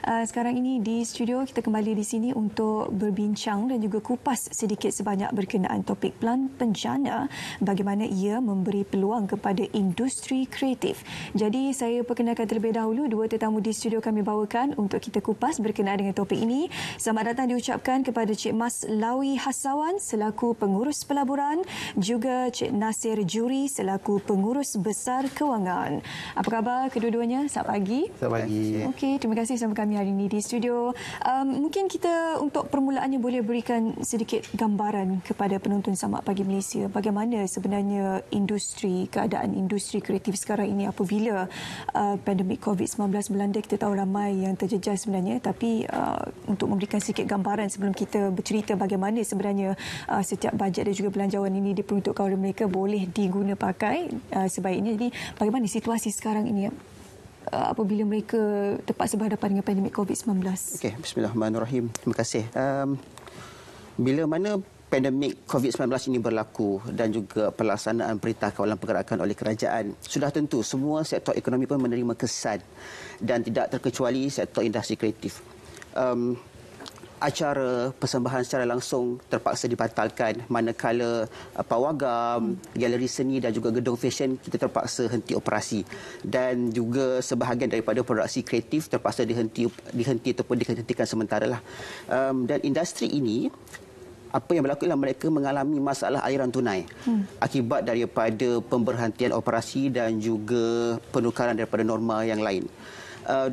Sekarang ini di studio kita kembali di sini untuk berbincang dan juga kupas sedikit sebanyak berkenaan topik pelan penjana, bagaimana ia memberi peluang kepada industri kreatif. Jadi saya perkenalkan terlebih dahulu dua tetamu di studio kami bawakan untuk kita kupas berkenaan dengan topik ini. Selamat datang diucapkan kepada Cik Mas Lawi Hassawan selaku pengurus pelaburan, juga Cik Nasir Juri selaku pengurus besar kewangan. Apa khabar kedua-duanya? Selamat pagi. Selamat pagi. Okey, terima kasih bersama kami hari ini di studio. Mungkin kita untuk permulaannya boleh berikan sedikit gambaran kepada penonton Samak Pagi Malaysia. Bagaimana sebenarnya keadaan industri kreatif sekarang ini apabila pandemik COVID-19 melanda. Kita tahu ramai yang terjejas sebenarnya, tapi untuk memberikan sedikit gambaran sebelum kita bercerita bagaimana sebenarnya setiap bajet dan juga belanjawan ini diperuntukkan oleh mereka boleh diguna pakai sebaiknya. Jadi bagaimana situasi sekarang ini apabila mereka terpaksa berhadapan dengan pandemik COVID-19. Okey, bismillahirrahmanirrahim. Terima kasih. Bila mana pandemik COVID-19 ini berlaku dan juga pelaksanaan Perintah Kawalan Pergerakan oleh kerajaan, sudah tentu semua sektor ekonomi pun menerima kesan dan tidak terkecuali sektor industri kreatif. Acara persembahan secara langsung terpaksa dibatalkan, manakala pawagam, galeri seni dan juga gedung fashion kita terpaksa henti operasi, dan juga sebahagian daripada produksi kreatif terpaksa dihenti ataupun dihentikan sementara lah. Dan industri ini, apa yang berlaku ialah mereka mengalami masalah aliran tunai akibat daripada pemberhentian operasi dan juga penukaran daripada norma yang lain.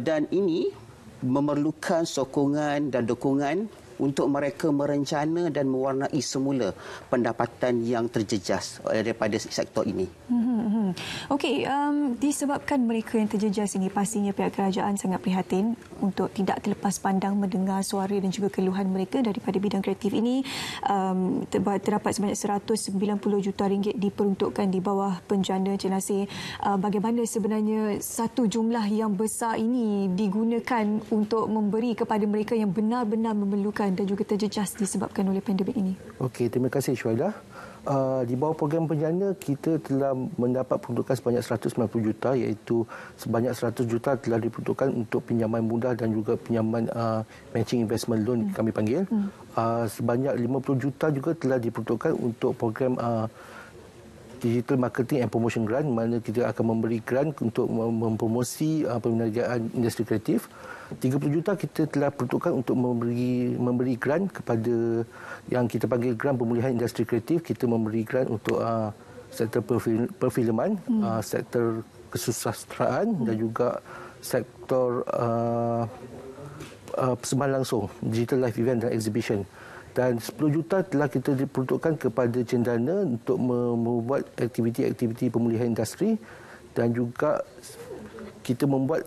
Dan ini memerlukan sokongan dan dukungan untuk mereka merencana dan mewarnai semula pendapatan yang terjejas daripada sektor ini. Okey, disebabkan mereka yang terjejas ini, pastinya pihak kerajaan sangat prihatin untuk tidak terlepas pandang mendengar suara dan juga keluhan mereka daripada bidang kreatif ini. Terdapat sebanyak 190 juta ringgit diperuntukkan di bawah penjana. Cik Nasir, bagaimana sebenarnya satu jumlah yang besar ini digunakan untuk memberi kepada mereka yang benar-benar memerlukan dan juga terjejas disebabkan oleh pandemik ini? Okey, terima kasih Syuhaidah. Di bawah program penjana, kita telah mendapat peruntukan sebanyak 190 juta, iaitu sebanyak 100 juta telah diperuntukkan untuk pinjaman mudah dan juga pinjaman matching investment loan kami panggil. Sebanyak 50 juta juga telah diperuntukkan untuk program Digital Marketing and Promotion Grant, mana kita akan memberi grant untuk mempromosi perniagaan industri kreatif. 30 juta kita telah peruntukkan untuk memberi grant kepada yang kita panggil grant pemulihan industri kreatif. Kita memberi grant untuk sektor perfilman, sektor kesusastraan dan juga sektor persembahan langsung, digital live event dan exhibition. Dan 10 juta telah kita diperuntukkan kepada cendana untuk membuat aktiviti-aktiviti pemulihan industri, dan juga kita membuat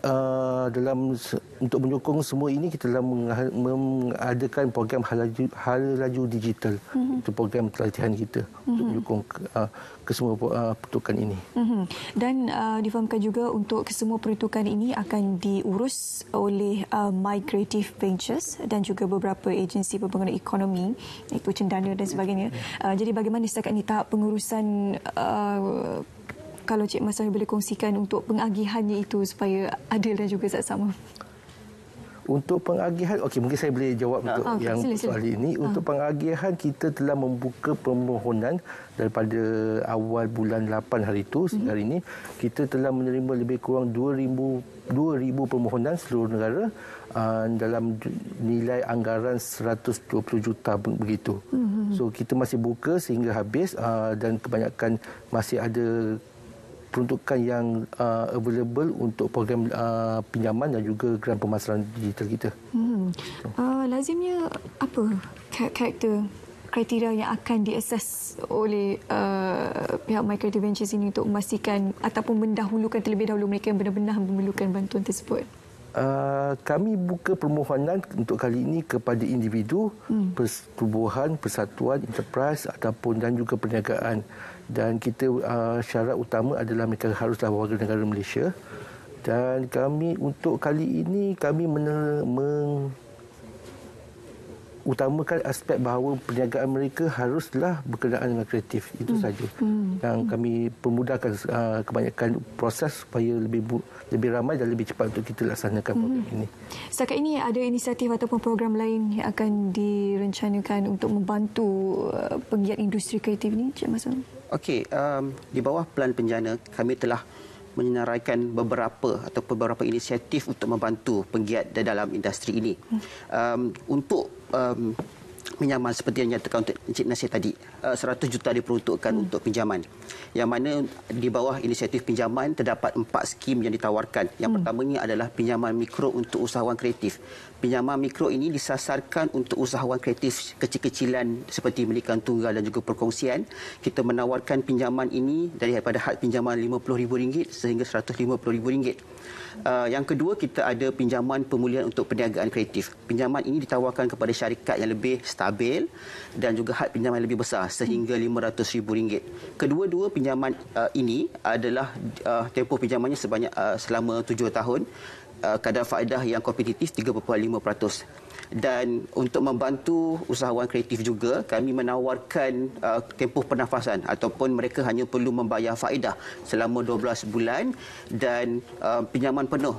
untuk menyokong semua ini, kita telah mengadakan program Hala Laju Digital. Itu program pelatihan kita untuk menyokong kesemua peruntukan ini. Dan difahamkan juga untuk kesemua peruntukan ini akan diurus oleh My Creative Ventures dan juga beberapa agensi pembangunan ekonomi, iaitu cendana dan sebagainya. Jadi bagaimana setakat ini tahap pengurusan, kalau Cik Mas boleh kongsikan untuk pengagihannya itu supaya adil dan juga saksama? Untuk pengagihan, okey, mungkin saya boleh jawab untuk yang soal ini. Untuk pengagihan, kita telah membuka permohonan daripada awal bulan 8 hari itu sehingga hari ini. Kita telah menerima lebih kurang 2,000 permohonan seluruh negara dalam nilai anggaran 120 juta begitu. So kita masih buka sehingga habis, dan kebanyakan masih ada peruntukan yang available untuk program pinjaman dan juga grant pemasaran digital kita. Lazimnya apa karakter kriteria yang akan diakses oleh pihak My Creative Ventures ini untuk memastikan ataupun mendahulukan terlebih dahulu mereka yang benar-benar memerlukan bantuan tersebut? Kami buka permohonan untuk kali ini kepada individu, pertubuhan, persatuan, enterprise ataupun dan juga perniagaan. Dan kita syarat utama adalah mereka haruslah warga negara Malaysia. Dan kami untuk kali ini kami utamakan aspek bahawa perniagaan mereka haruslah berkenaan dengan kreatif. Itu saja yang kami permudahkan kebanyakan proses supaya lebih ramai dan lebih cepat untuk kita laksanakan program ini. Setakat ini ada inisiatif ataupun program lain yang akan direncanakan untuk membantu penggiat industri kreatif ini, Cik Masud? Okey, di bawah Pelan Penjana kami telah menyenaraikan beberapa inisiatif untuk membantu penggiat dalam industri ini. Untuk pinjaman seperti yang nyatakan untuk Encik Nasir tadi, 100 juta diperuntukkan untuk pinjaman. Yang mana di bawah inisiatif pinjaman terdapat 4 skim yang ditawarkan. Yang pertamanya adalah pinjaman mikro untuk usahawan kreatif. Pinjaman mikro ini disasarkan untuk usahawan kreatif kecil-kecilan seperti milikan tunggal dan juga perkongsian. Kita menawarkan pinjaman ini daripada had pinjaman RM50,000 sehingga RM150,000. Yang kedua, kita ada pinjaman pemulihan untuk perniagaan kreatif. Pinjaman ini ditawarkan kepada syarikat yang lebih stabil dan juga had pinjaman yang lebih besar sehingga RM500,000. Kedua-dua pinjaman ini adalah tempoh pinjamannya selama 7 tahun. Kadar faedah yang kompetitif 3.5%. Dan untuk membantu usahawan kreatif juga, kami menawarkan tempoh pernafasan ataupun mereka hanya perlu membayar faedah selama 12 bulan dan pinjaman penuh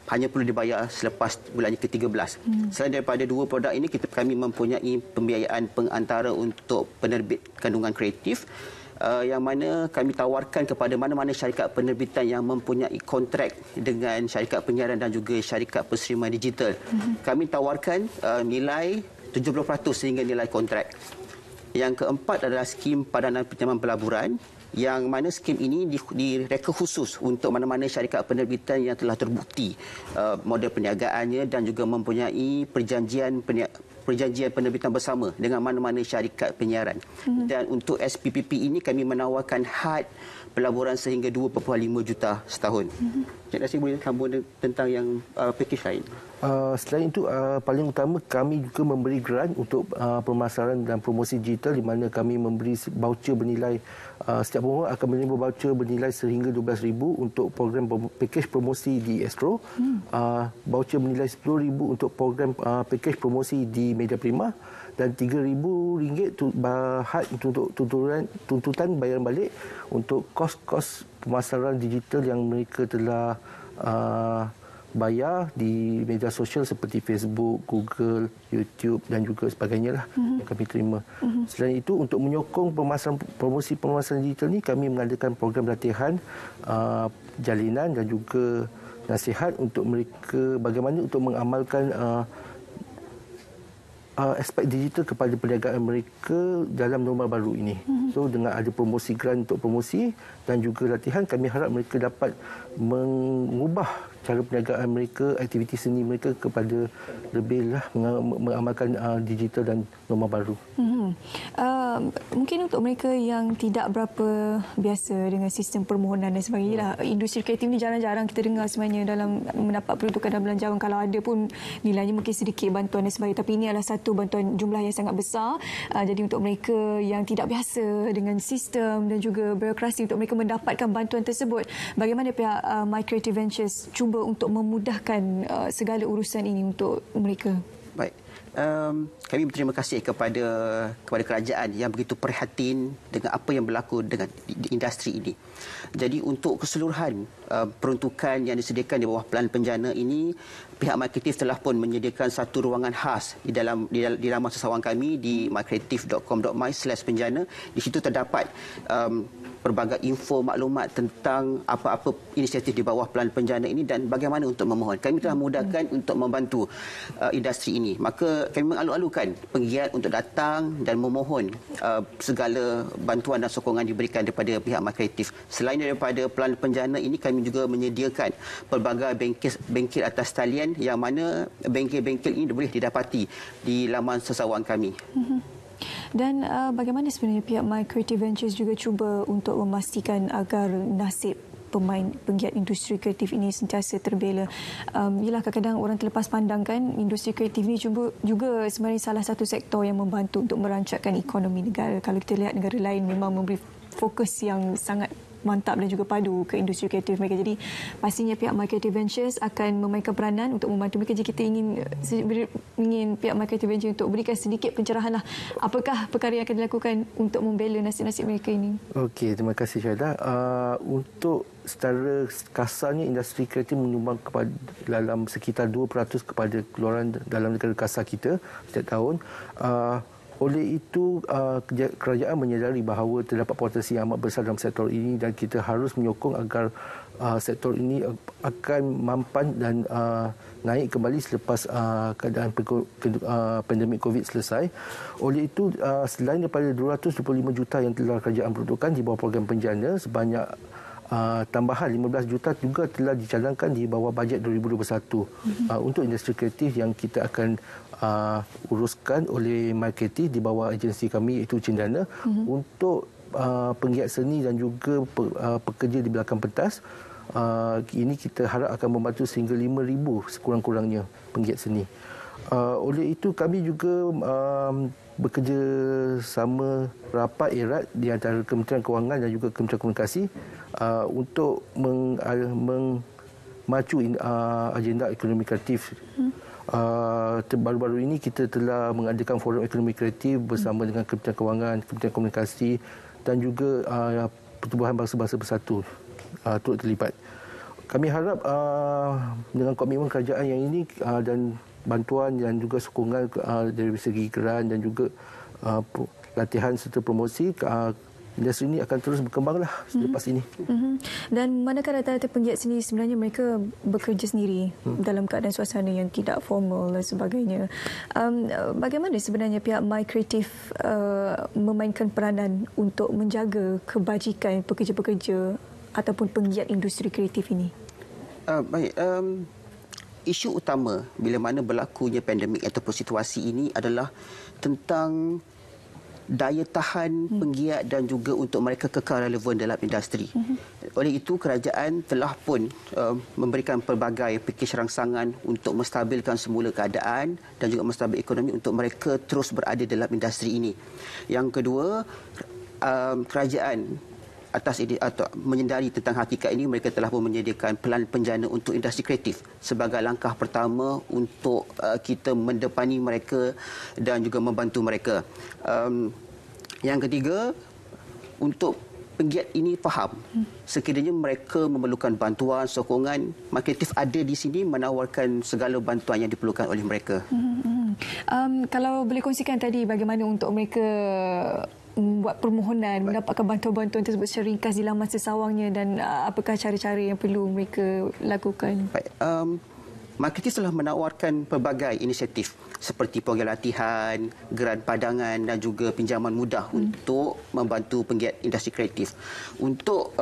hanya perlu dibayar selepas bulannya ke-13. Selain daripada dua produk ini, kami mempunyai pembiayaan pengantara untuk penerbit kandungan kreatif, yang mana kami tawarkan kepada mana-mana syarikat penerbitan yang mempunyai kontrak dengan syarikat penyiaran dan juga syarikat perserimaan digital. Kami tawarkan nilai 70% sehingga nilai kontrak. Yang keempat adalah skim padanan pinjaman pelaburan, yang mana skim ini direka khusus untuk mana-mana syarikat penerbitan yang telah terbukti model perniagaannya dan juga mempunyai perjanjian penerbitan bersama dengan mana-mana syarikat penyiaran. Dan untuk SPPP ini kami menawarkan had pelaburan sehingga 2.5 juta setahun. Cik Nasir boleh sambung tentang yang pakej lain? Selain itu, paling utama kami juga memberi grant untuk pemasaran dan promosi digital, di mana kami memberi voucher bernilai, setiap orang akan menerima voucher bernilai sehingga RM12,000 untuk program pakej promosi di Astro, voucher bernilai RM10,000 untuk program pakej promosi di Media Prima, dan RM3,000 had untuk tuntutan bayaran balik untuk kos-kos pemasaran digital yang mereka telah bayar di media sosial seperti Facebook, Google, YouTube dan juga sebagainya lah yang kami terima. Selain itu, untuk menyokong promosi pemasaran digital ni, kami mengadakan program latihan, jalinan dan juga nasihat untuk mereka bagaimana untuk mengamalkan aspek digital kepada perniagaan mereka dalam norma baru ini. So, dengan ada promosi grant untuk promosi dan juga latihan, kami harap mereka dapat mengubah cara perniagaan mereka, aktiviti seni mereka kepada lebihlah mengamalkan digital dan norma baru. Mungkin untuk mereka yang tidak berapa biasa dengan sistem permohonan dan sebagainya, industri kreatif ni jarang-jarang kita dengar sebenarnya dalam mendapat peruntukan dalam belanjawan. Kalau ada pun nilainya mungkin sedikit bantuan dan sebagainya, tapi ini adalah satu bantuan jumlah yang sangat besar. Jadi untuk mereka yang tidak biasa dengan sistem dan juga birokrasi, untuk mereka mendapatkan bantuan tersebut, bagaimana pihak My Creative Ventures cuba untuk memudahkan segala urusan ini untuk mereka? Baik. Kami berterima kasih kepada kerajaan yang begitu prihatin dengan apa yang berlaku dengan di industri ini. Jadi untuk keseluruhan peruntukan yang disediakan di bawah Pelan Penjana ini, pihak MyCreative telah pun menyediakan satu ruangan khas di laman sesawang kami di mycreative.com.my/penjana. Di situ terdapat pelbagai info maklumat tentang apa-apa inisiatif di bawah Pelan Penjana ini dan bagaimana untuk memohon. Kami telah memudahkan untuk membantu industri ini. Maka kami mengalu-alukan penggiat untuk datang dan memohon segala bantuan dan sokongan diberikan daripada pihak MyCreative. Selain daripada Pelan Penjana ini, kami juga menyediakan pelbagai bengkel atas talian yang mana bengkel-bengkel ini boleh didapati di laman sesawang kami. Dan bagaimana sebenarnya pihak My Creative Ventures juga cuba untuk memastikan agar nasib penggiat industri kreatif ini sentiasa terbela? Yalah, kadang-kadang orang terlepas pandang kan, industri kreatif ini juga sebenarnya salah satu sektor yang membantu untuk merancangkan ekonomi negara. Kalau kita lihat negara lain memang memberi fokus yang sangat mantap dan juga padu ke industri kreatif mereka. Jadi pastinya pihak My Creative Ventures akan memainkan peranan untuk membantu mereka. Jika kita ingin pihak My Creative Ventures untuk berikan sedikit pencerahan lah, apakah perkara yang akan dilakukan untuk membela nasib-nasib mereka ini? Okey, terima kasih Syahida. Untuk secara kasarnya industri kreatif menyumbang kepada dalam sekitar 2% kepada keluaran dalam negara kasar kita setiap tahun. Oleh itu, kerajaan menyedari bahawa terdapat potensi yang amat besar dalam sektor ini dan kita harus menyokong agar sektor ini akan mampan dan naik kembali selepas keadaan pandemik COVID selesai. Oleh itu, selain daripada 225 juta yang telah kerajaan peruntukkan di bawah program penjana, sebanyak tambahan 15 juta juga telah dicadangkan di bawah bajet 2021 untuk industri kreatif yang kita akan uruskan oleh My Creative di bawah agensi kami iaitu Cendana untuk penggiat seni dan juga pekerja di belakang pentas. Ini kita harap akan membantu sehingga 5,000 sekurang-kurangnya penggiat seni. Oleh itu kami juga bekerja sama rapat erat di antara Kementerian Kewangan dan juga Kementerian Komunikasi untuk memacu agenda ekonomi kreatif. Baru-baru ini kita telah mengadakan forum ekonomi kreatif bersama dengan Kementerian Kewangan, Kementerian Komunikasi dan juga Pertubuhan Bangsa-Bangsa Bersatu turut terlibat. Kami harap dengan komitmen kerajaan yang ini dan bantuan dan juga sokongan dari segi geran dan juga latihan serta promosi, industri ini akan terus berkembanglah selepas ini. Dan manakah rata-rata penggiat seni sebenarnya mereka bekerja sendiri dalam keadaan suasana yang tidak formal dan sebagainya. Bagaimana sebenarnya pihak My Creative memainkan peranan untuk menjaga kebajikan pekerja-pekerja ataupun penggiat industri kreatif ini? Isu utama bila mana berlakunya pandemik ataupun situasi ini adalah tentang daya tahan penggiat dan juga untuk mereka kekal relevan dalam industri. Oleh itu, kerajaan telah pun memberikan pelbagai pakej rangsangan untuk menstabilkan semula keadaan dan juga menstabil ekonomi untuk mereka terus berada dalam industri ini. Yang kedua, kerajaan atas ini atau menyedari tentang hakikat ini, mereka telah pun menyediakan pelan penjana untuk industri kreatif sebagai langkah pertama untuk kita mendepani mereka dan juga membantu mereka. Yang ketiga, untuk penggiat ini faham sekiranya mereka memerlukan bantuan, sokongan, My Creative ada di sini menawarkan segala bantuan yang diperlukan oleh mereka. Kalau boleh kongsikan tadi bagaimana untuk mereka membuat permohonan, mendapatkan bantuan-bantuan tersebut secara ringkas dalam masa sawangnya dan apakah cara-cara yang perlu mereka lakukan? Baik, My Creative telah menawarkan pelbagai inisiatif seperti program latihan, geran padangan dan juga pinjaman mudah untuk membantu penggiat industri kreatif. Untuk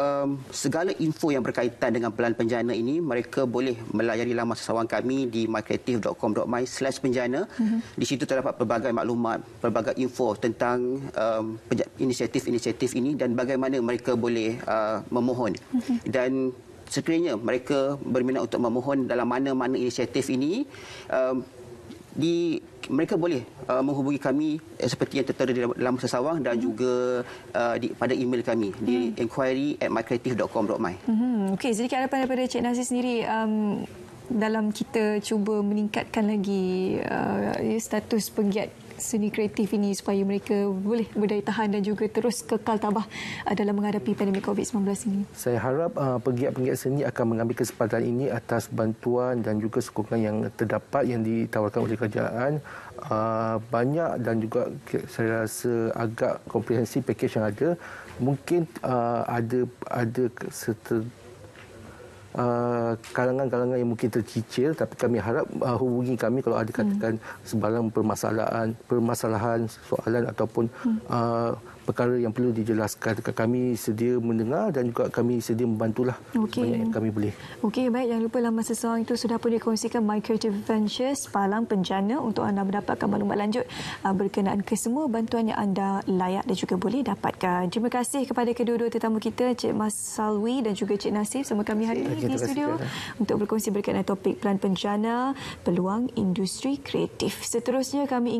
segala info yang berkaitan dengan pelan penjana ini, mereka boleh melayari laman sesawang kami di mycreative.com.my/penjana. Di situ terdapat pelbagai maklumat, pelbagai info tentang inisiatif-inisiatif ini dan bagaimana mereka boleh memohon. Dan sekiranya mereka berminat untuk memohon dalam mana-mana inisiatif ini, mereka boleh menghubungi kami seperti yang tertera di dalam sesawang dan juga pada email kami di enquiry@mycreative.com.my. Okey, sedikit harapan daripada Cik Nazir sendiri dalam kita cuba meningkatkan lagi status penggiat seni kreatif ini supaya mereka boleh berdaya tahan dan juga terus kekal tabah dalam menghadapi pandemik COVID-19 ini. Saya harap penggiat-penggiat seni akan mengambil kesempatan ini atas bantuan dan juga sokongan yang terdapat yang ditawarkan oleh kerajaan. Banyak dan juga saya rasa agak komprehensif pakej yang ada. Mungkin ada kalangan-kalangan yang mungkin tercicir, tapi kami harap hubungi kami kalau ada katakan sebarang permasalahan, soalan ataupun perkara yang perlu dijelaskan. Kami sedia mendengar dan juga kami sedia membantulah sebanyak yang kami boleh. Okey, baik. Jangan lupa laman sesawang itu sudah pun dikongsikan My Creative Ventures Palang Penjana untuk anda mendapatkan maklumat lanjut berkenaan kesemua bantuan yang anda layak dan juga boleh dapatkan. Terima kasih kepada kedua-dua tetamu kita, Cik Mas Salwi dan juga Cik Nasif bersama kami hari ini di studio untuk berkongsi berkenaan topik pelan penjana, peluang industri kreatif. Seterusnya kami